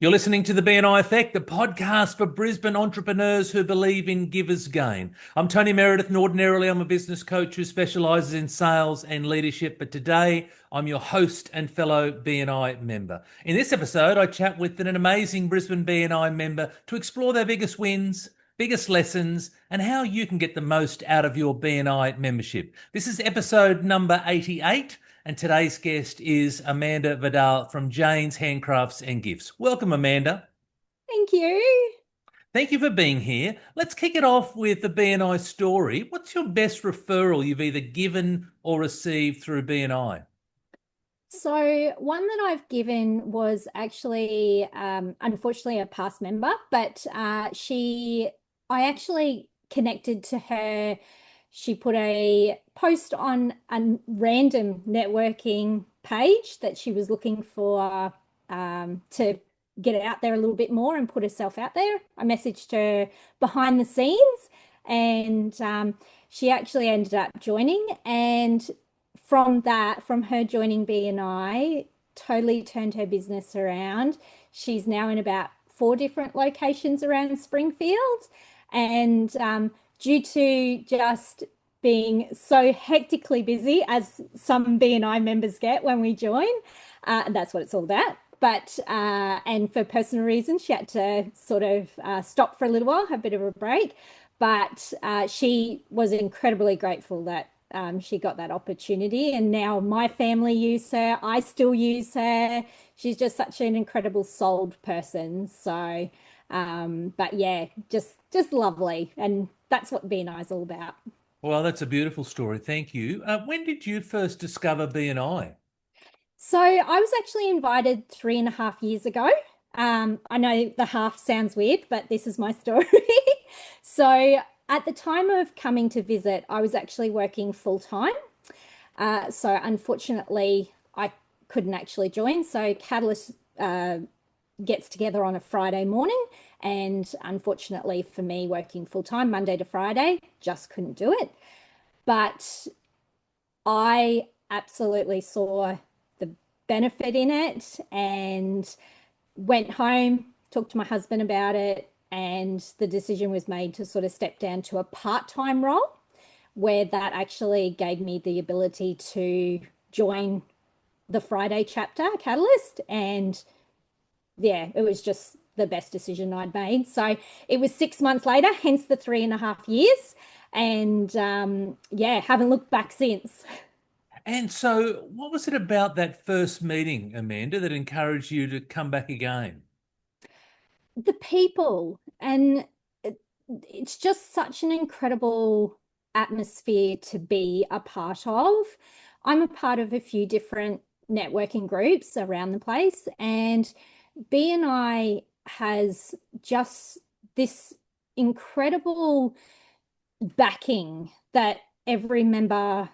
You're listening to the BNI Effect, the podcast for Brisbane entrepreneurs who believe in givers gain. I'm Tony Meredith, and ordinarily I'm a business coach who specialises in sales and leadership, but today I'm your host and fellow BNI member. In this episode, I chat with an amazing Brisbane BNI member to explore their biggest wins, biggest lessons, and how you can get the most out of your BNI membership. This is episode number 88. And today's guest is Amanda Vidal from Jane's Handcrafts and Gifts. Welcome, Amanda. Thank you. Thank you for being here. Let's kick it off with the BNI story. What's your best referral you've either given or received through BNI? So one that I've given was actually, unfortunately, a past member, but I actually connected to her. She put a post on a random networking page that she was looking for to get it out there a little bit more and put herself out there. I messaged her behind the scenes, and she actually ended up joining. And from her joining BNI, totally turned her business around. She's now in about four different locations around Springfield. And due to just being so hectically busy, as some BNI members get when we join, that's what it's all about. But and for personal reasons, she had to sort of stop for a little while, have a bit of a break. But she was incredibly grateful that she got that opportunity. And now my family use her. I still use her. She's just such an incredible souled person. So, but yeah, just lovely. And that's what BNI is all about. Well, that's a beautiful story. Thank you. When did you first discover BNI? So I was actually invited 3.5 years ago. I know the half sounds weird, but this is my story. So at the time of coming to visit, I was actually working full time. So unfortunately, I couldn't actually join. So Catalyst gets together on a Friday morning. And unfortunately for me, working full time, Monday to Friday, just couldn't do it. But I absolutely saw the benefit in it and went home, talked to my husband about it, and the decision was made to sort of step down to a part-time role where that actually gave me the ability to join the Friday chapter Catalyst. And yeah, it was just the best decision I'd made. So it was 6 months later, hence the 3.5 years. And yeah, haven't looked back since. And so, what was it about that first meeting, Amanda, that encouraged you to come back again? The people, and it's just such an incredible atmosphere to be a part of. I'm a part of a few different networking groups around the place, and BNI has just this incredible backing that every member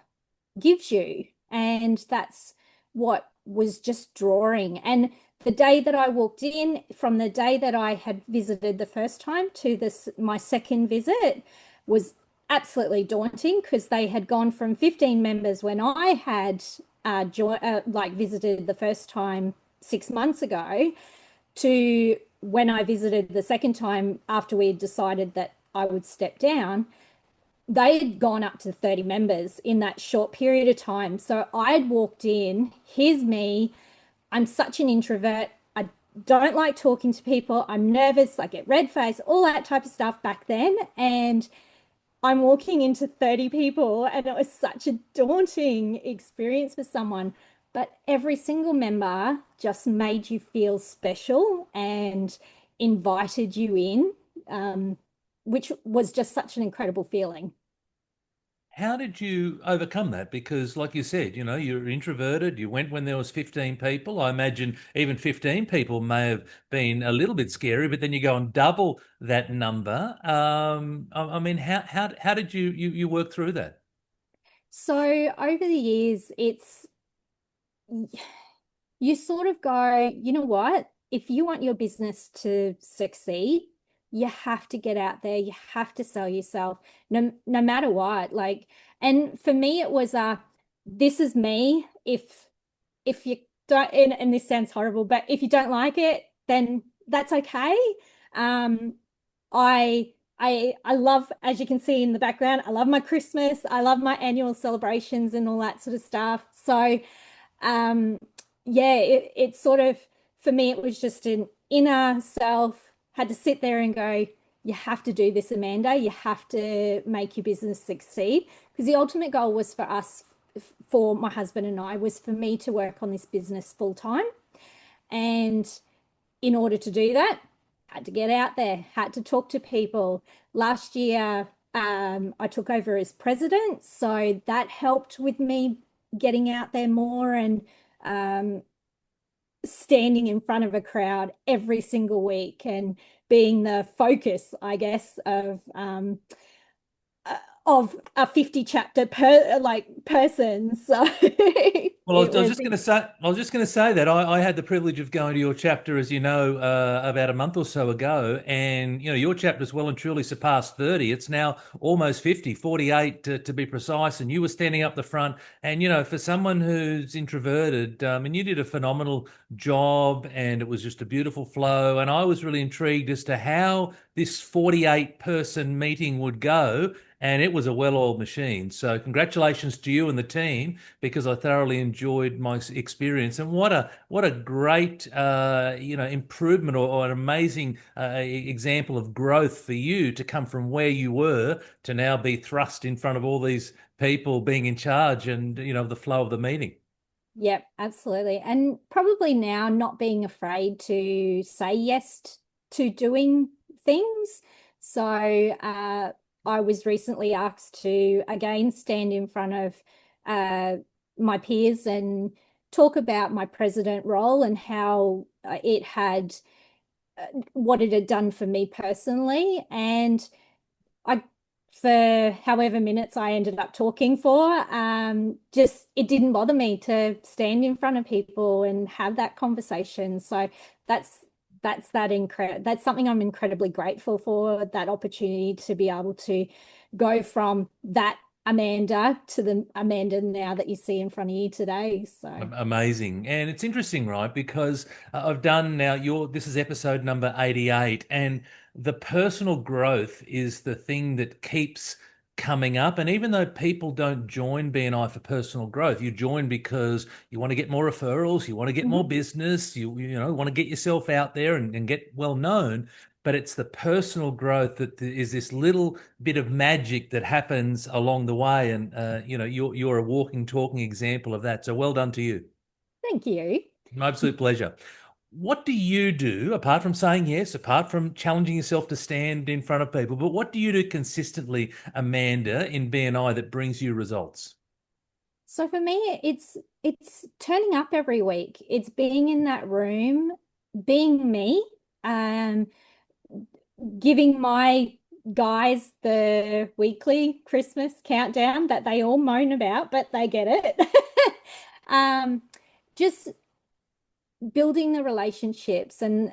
gives you. And that's what was just drawing. And the day that I walked in, from the day that I had visited the first time to this, my second visit, was absolutely daunting because they had gone from 15 members when I had like visited the first time 6 months ago to when I visited the second time after we had decided that I would step down. They had gone up to 30 members in that short period of time. So I had walked in, here's me. I'm such an introvert. I don't like talking to people. I'm nervous. I get red face, all that type of stuff back then. And I'm walking into 30 people, and it was such a daunting experience for someone. But every single member just made you feel special and invited you in, which was just such an incredible feeling. How did you overcome that? Because, like you said, you're introverted. You went when there was 15 people. I imagine even 15 people may have been a little bit scary, but then you go and double that number. I mean, how did you work through that? So over the years, you sort of go, you know what? If you want your business to succeed, you have to get out there. You have to sell yourself, no matter what. Like, and for me, it was this is me. If you don't, and this sounds horrible, but if you don't like it, then that's okay. Um, I love, as you can see in the background, I love my Christmas. I love my annual celebrations and all that sort of stuff. So, um, yeah, it sort of, for me, it was just an inner self, had to sit there and go, you have to do this, Amanda. You have to make your business succeed. Because the ultimate goal was for us, for my husband and I, was for me to work on this business full time. And in order to do that, had to get out there, had to talk to people. Last year, I took over as president, so that helped with me getting out there more and um, standing in front of a crowd every single week and being the focus, I guess, of a 50 chapter person. So Well, it I was was, just going to say, that I had the privilege of going to your chapter, as you know, about a month or so ago, and your chapter's well and truly surpassed 30. It's now almost 50, 48 to be precise. And you were standing up the front, and for someone who's introverted, and you did a phenomenal job, and it was just a beautiful flow. And I was really intrigued as to how this 48 person meeting would go. And it was a well-oiled machine. So congratulations to you and the team, because I thoroughly enjoyed my experience. And what a great improvement, or an amazing example of growth for you to come from where you were to now be thrust in front of all these people, being in charge, and the flow of the meeting. yep, absolutely. And probably now not being afraid to say yes to doing things. So I was recently asked to again stand in front of my peers and talk about my president role and how it had what it had done for me personally. And I, for however minutes I ended up talking for, just it didn't bother me to stand in front of people and have that conversation. So that's that's something I'm incredibly grateful for, that opportunity to be able to go from that Amanda to the Amanda now that you see in front of you today. So Amazing. And it's interesting, right? Because I've done now this is episode number 88, and the personal growth is the thing that keeps coming up. And even though people don't join BNI for personal growth, you join because you want to get more referrals, you want to get more mhm. business, you want to get yourself out there and get well known. But it's the personal growth that is this little bit of magic that happens along the way. And you're a walking, talking example of that. So well done to you. Thank you. My absolute pleasure. What do you do, apart from saying yes, apart from challenging yourself to stand in front of people, but what do you do consistently, Amanda, in BNI that brings you results? So for me, it's turning up every week. It's being in that room, being me, um, giving my guys the weekly Christmas countdown that they all moan about, but they get it. Um, just building the relationships, and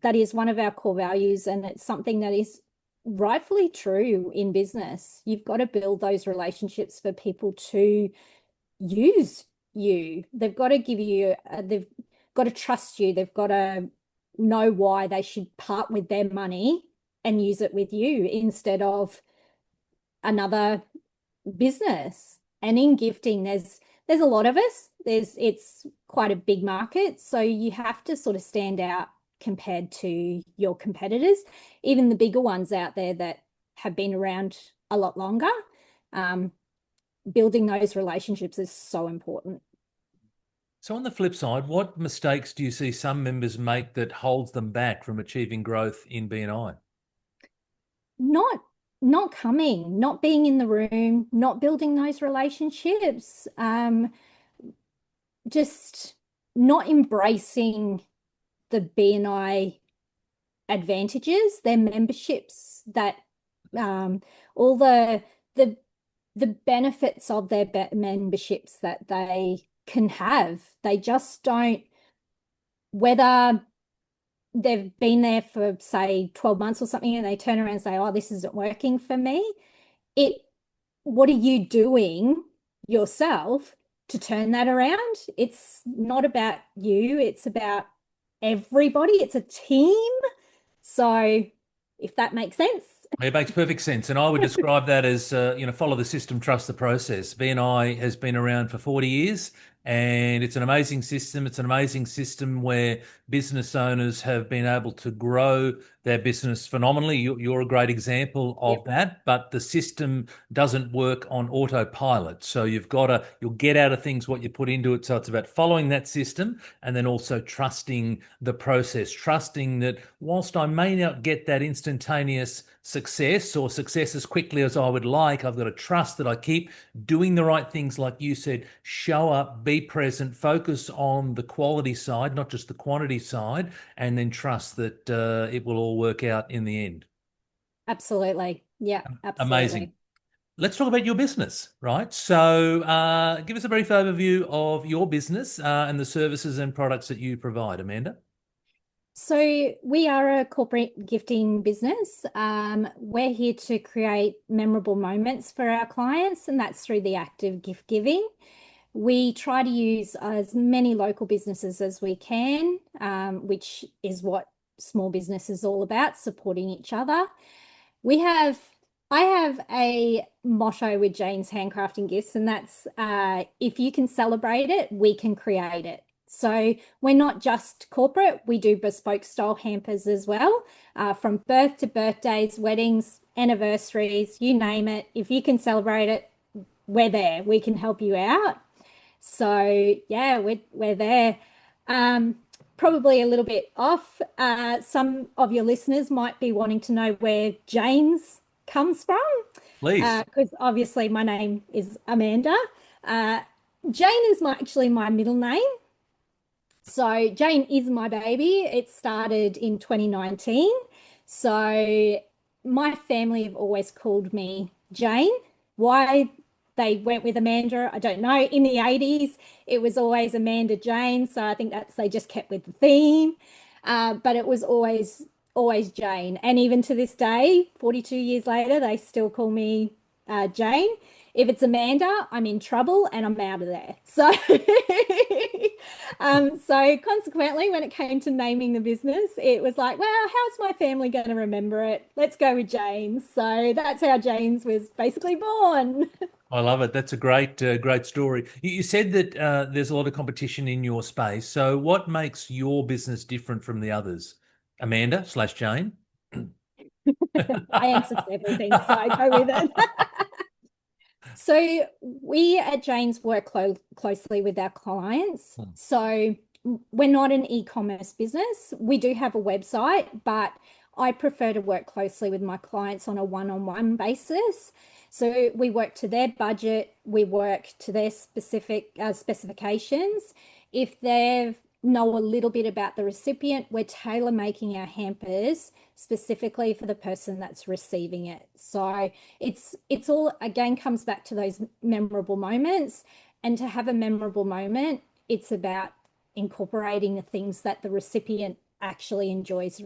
that is one of our core values, and it's something that is rightfully true in business. You've got to build those relationships for people to use you. They've got to give you, they've got to trust you. They've got to know why they should part with their money and use it with you instead of another business. And in gifting, there's a lot of us. It's quite a big market, so you have to sort of stand out compared to your competitors, even the bigger ones out there that have been around a lot longer. Um, Building those relationships is so important. So, on the flip side, what mistakes do you see some members make that holds them back from achieving growth in BNI? Not not coming, not being in the room, not building those relationships, just not embracing the BNI advantages, their memberships, that all the the benefits of their memberships that they can have. They just don't, whether they've been there for say 12 months or something and they turn around and say, oh, this isn't working for me. It, what are you doing yourself to turn that around? It's not about you, it's about everybody. It's a team. So if that makes sense. It makes perfect sense. And I would describe that as, follow the system, trust the process. BNI has been around for 40 years and it's an amazing system. It's an amazing system where business owners have been able to grow their business phenomenally. You're a great example of that, but the system doesn't work on autopilot. So you'll get out of things what you put into it. So it's about following that system and then also trusting the process, trusting that whilst I may not get that instantaneous success or success as quickly as I would like, I've got to trust that I keep doing the right things, like you said, show up, be present, focus on the quality side, not just the quantity side, and then trust that it will all work out in the end. Absolutely. Yeah, Amazing. absolutely. Let's talk about your business, right? So give us a brief overview of your business and the services and products that you provide, Amanda. So we are a corporate gifting business. We're here to create memorable moments for our clients, and that's through the act of gift giving. We try to use as many local businesses as we can, which is what small business is all about, supporting each other. I have a motto with Jane's Handcrafting Gifts, and that's if you can celebrate it, we can create it. So we're not just corporate, we do bespoke style hampers as well, from birth to birthdays, weddings, anniversaries, you name it. If you can celebrate it, we're there. We can help you out. So yeah, we're there. Probably a little bit off. Some of your listeners might be wanting to know where Jane's comes from, Please. because obviously my name is Amanda. Jane is actually my middle name. So Jane is my baby. It started in 2019. So my family have always called me Jane. Why they went with Amanda, I don't know. In the 80s, it was always Amanda Jane. So I think they just kept with the theme. But it was always Jane. And even to this day, 42 years later, they still call me Jane. If it's Amanda, I'm in trouble and I'm out of there. So, so consequently, when it came to naming the business, it was like, well, how's my family going to remember it? Let's go with Jane's. So that's how Jane's was basically born. I love it. That's a great story. You said that there's a lot of competition in your space. So what makes your business different from the others? Amanda/Jane? I answered everything, so I go with it. So we at Jane's work closely with our clients. So we're not an e-commerce business. We do have a website, but I prefer to work closely with my clients on a one-on-one basis. So we work to their budget, we work to their specific specifications. If they know a little bit about the recipient, we're tailor making our hampers specifically for the person that's receiving it. So it's all, again, comes back to those memorable moments. And to have a memorable moment, it's about incorporating the things that the recipient actually enjoys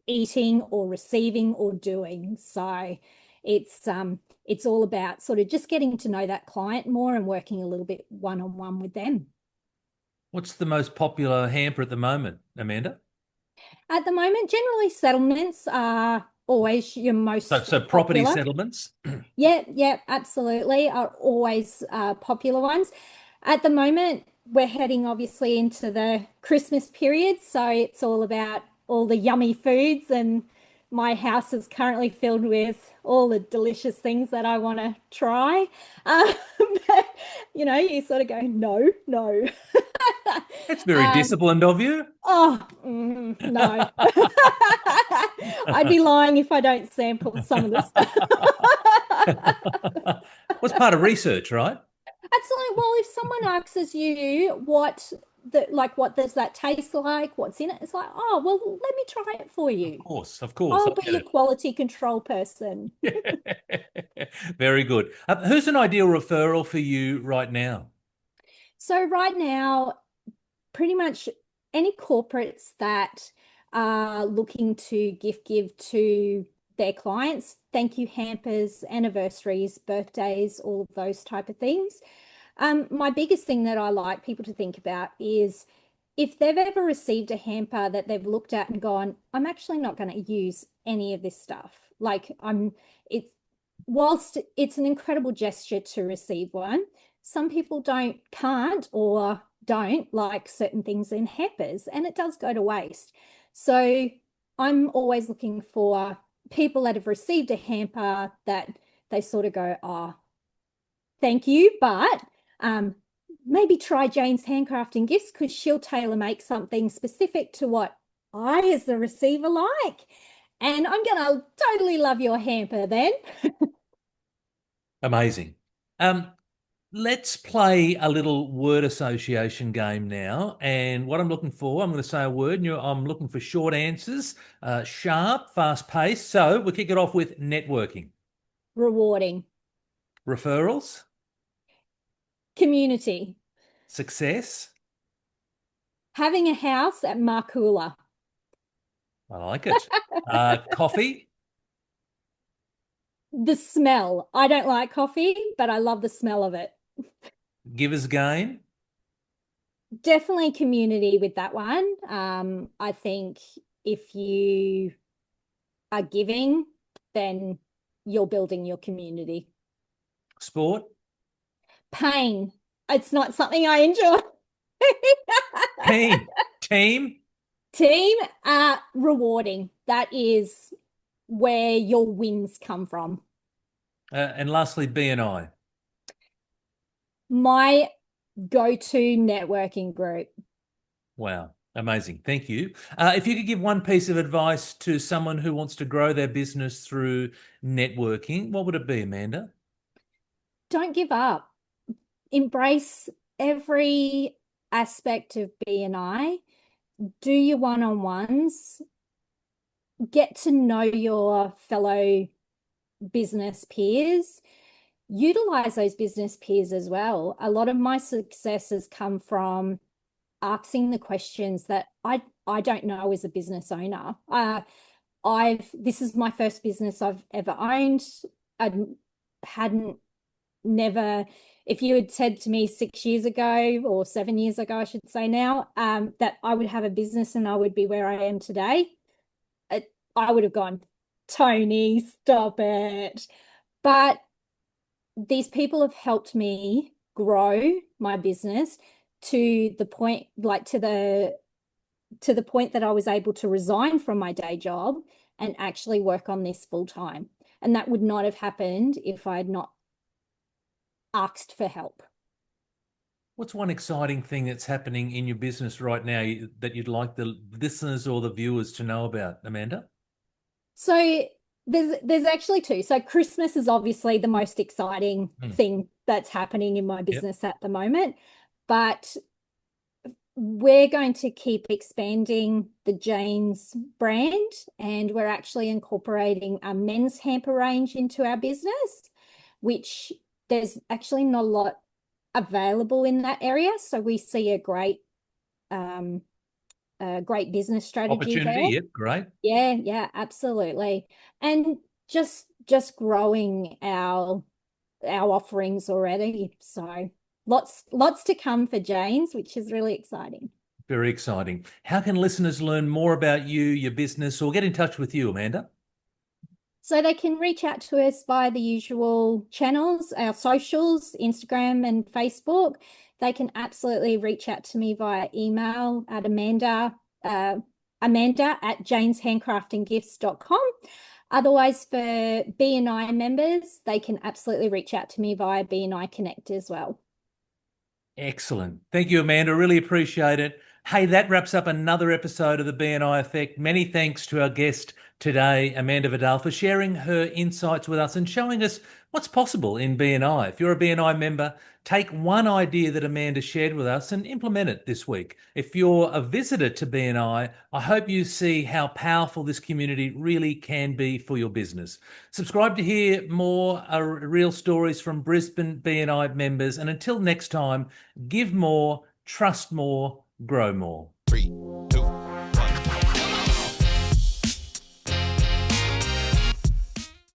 eating or receiving or doing. So it's all about sort of just getting to know that client more and working a little bit one-on-one with them. What's the most popular hamper at the moment, Amanda? At the moment, generally settlements are always your most So property popular. settlements? Yeah, absolutely, are always popular ones. At the moment, we're heading obviously into the Christmas period, so it's all about all the yummy foods, and my house is currently filled with all the delicious things that I want to try. But, you sort of go, no. That's very disciplined of you. No. I'd be lying if I don't sample some of the stuff. What's part of research, right? Absolutely. Well, if someone asks you what does that taste like? What's in it? It's like, oh, well, let me try it for you. Of course. I'll be your quality control person. Very good. Who's an ideal referral for you right now? So right now, pretty much any corporates that are looking to give to their clients, thank you hampers, anniversaries, birthdays, all of those type of things. My biggest thing that I like people to think about is if they've ever received a hamper that they've looked at and gone, I'm actually not going to use any of this stuff. Like it's whilst it's an incredible gesture to receive one, some people can't or don't like certain things in hampers, and it does go to waste. So I'm always looking for people that have received a hamper that they sort of go, oh, thank you, but maybe try Jane's Handcrafting Gifts because she'll tailor make something specific to what I, as the receiver, like. And I'm going to totally love your hamper then. Amazing. Let's play a little word association game now. And what I'm looking for, I'm going to say a word, and I'm looking for short answers, sharp, fast paced. So we'll kick it off with networking. Rewarding. Referrals. Community. Success. Having a house at Markula. I like it. Coffee. The smell. I don't like coffee, but I love the smell of it. Giver's gain. Definitely community with that one. I think if you are giving, then you're building your community. Sport. Pain. It's not something I enjoy. Team. Team, rewarding. That is where your wins come from. And lastly, BNI. My go-to networking group. Wow. Amazing. Thank you. If you could give one piece of advice to someone who wants to grow their business through networking, what would it be, Amanda? Don't give up. Embrace every aspect of BNI. Do your one-on-ones. Get to know your fellow business peers. Utilize those business peers as well. A lot of my success has come from asking the questions that I don't know as a business owner. This is my first business I've ever owned. I hadn't never, if you had said to me 6 years ago or 7 years ago, I should say now, that I would have a business and I would be where I am today, I would have gone, Tony, stop it. But these people have helped me grow my business to the point, like to the point that I was able to resign from my day job and actually work on this full time. And that would not have happened if I had not asked for help. What's one exciting thing that's happening in your business right now that you'd like the listeners or the viewers to know about, Amanda? So there's actually two. So Christmas is obviously the most exciting thing that's happening in my business at the moment, but we're going to keep expanding the Jane's brand, and we're actually incorporating a men's hamper range into our business, which there's actually not a lot available in that area. So we see a great business strategy Opportunity, there. yep, great. Yeah, absolutely. And just growing our offerings already. So lots to come for Jane's, which is really exciting. Very exciting. How can listeners learn more about you, your business, or get in touch with you, Amanda? So they can reach out to us via the usual channels, our socials, Instagram and Facebook. They can absolutely reach out to me via email at Amanda at janeshandcraftinggifts.com. Otherwise, for BNI members, they can absolutely reach out to me via BNI Connect as well. Excellent. Thank you, Amanda. Really appreciate it. Hey, that wraps up another episode of the BNI Effect. Many thanks to our guest today, Amanda Vidal, for sharing her insights with us and showing us what's possible in BNI. If you're a BNI member, take one idea that Amanda shared with us and implement it this week. If you're a visitor to BNI, I hope you see how powerful this community really can be for your business. Subscribe to hear more real stories from Brisbane BNI members. And until next time, give more, trust more, grow more. 3,